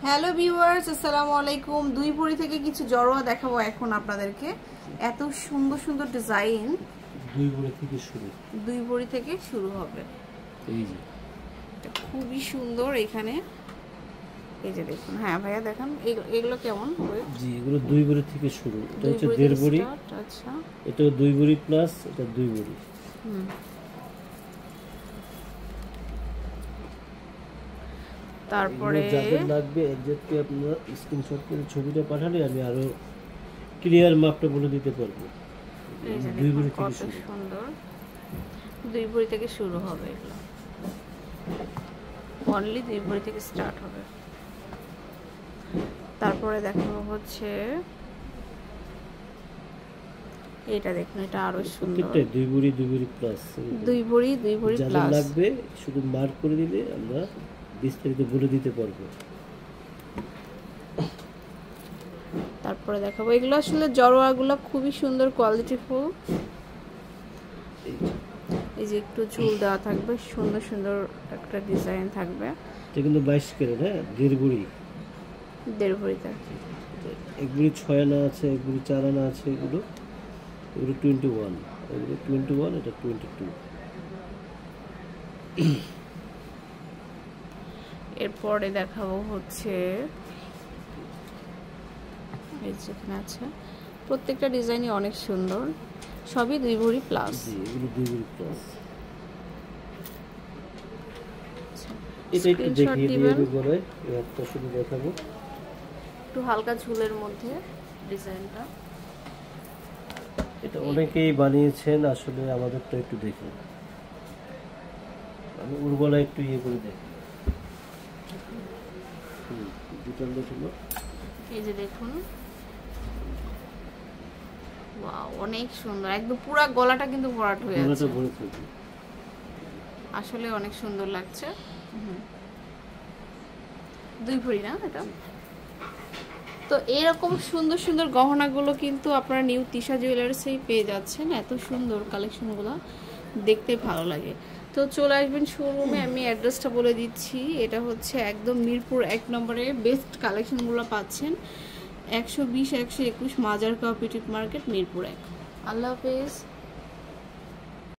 Hello viewers, আসসালামু আলাইকুম। দুই ভরি থেকে কিছু জড়োয়া দেখাবো এখন আপনাদেরকে। এত সুন্দর সুন্দর ডিজাইন। দুই ভরি থেকে শুরু হবে। এই যে এটা খুবই সুন্দর। এখানে এই যে দেখুন। হ্যাঁ ভাইয়া দেখান এগুলো কেমন হবে। জি, এগুলো দুই ভরি থেকে শুরু। এটা হচ্ছে 1.5 ভরি। আচ্ছা, এটা 2 ভরি প্লাস এটা 2 ভরি। তারপরে যাদের লাগবে এক্স্যাক্টলি আপনারা স্ক্রিনশট করে ছবিটা পাঠালে আমি আরো ক্লিয়ার মাপটা বলে দিতে পারবো। দুই ভরি থেকে শুরু। সুন্দর। দুই ভরি থেকে শুরু হবে এগুলো। অনলি দুই ভরি থেকে স্টার্ট হবে। তারপরে দেখাবো হচ্ছে এটা দেখুন, এটা আরো সুন্দর। প্রত্যেকটা দুই ভরি প্লাস। দুই ভরি প্লাস। যাদের লাগবে শুধু মার্ক করে দিলে আমরা বিস্তারিত বলে দিতে পারবো। তারপরে দেখাবো এগুলো আসলে জড়োয়াগুলো খুবই সুন্দর, কোয়ালিটিফুল। এই যে একটু ঝুল দেওয়া থাকবে, সুন্দর সুন্দর একটা ডিজাইন থাকবে। এটা কিন্তু 22 ক্যারেট। হ্যাঁ, 1.5 ভরি। 1.5 ভরিতে 1 ভরি 6 আনা আছে, 1 ভরি 4 আনা আছে। এগুলো 21, এগুলো 21, এটা 22। এরপরে দেখাবো হচ্ছে এই যেখানে আছে। প্রত্যেকটা ডিজাইনই অনেক সুন্দর, সবই 2 ভরি প্লাস। এগুলো 2 ভরি প্লাস। এটা একটু দেখিয়ে দিবেন পরে। একটা শুধু দেখাবো, একটু হালকা ঝুলের মধ্যে ডিজাইনটা। এটা অনেকেই বানিয়েছেন, আসলে আমাদেরটা একটু দেখুন। আমি উর্বলা একটু ইয়ে করে দেখি। এই যে দেখুন, ওয়াও, অনেক সুন্দর। একদম পুরো গলাটা কিন্তু ভরাট হয়ে আছে। আসলে অনেক সুন্দর লাগছে। 2 ভরি না এটা। তো এরকম সুন্দর সুন্দর গহনাগুলো কিন্তু আপনারা নিউ তিশা জুয়েলার্সেই পেয়ে যাচ্ছেন। এত সুন্দর কালেকশনগুলো দেখতে ভালো লাগে। তো চলে আসবেন শোরুমে। আমি অ্যাড্রেসটা বলে দিচ্ছি। এটা হচ্ছে একদম মিরপুর 1 নম্বরে বেস্ট কালেকশনগুলো পাচ্ছেন। 120, 121 মাজার কোঅপারেটিভ মার্কেট, মিরপুর 1। আল্লাহ হাফেজ।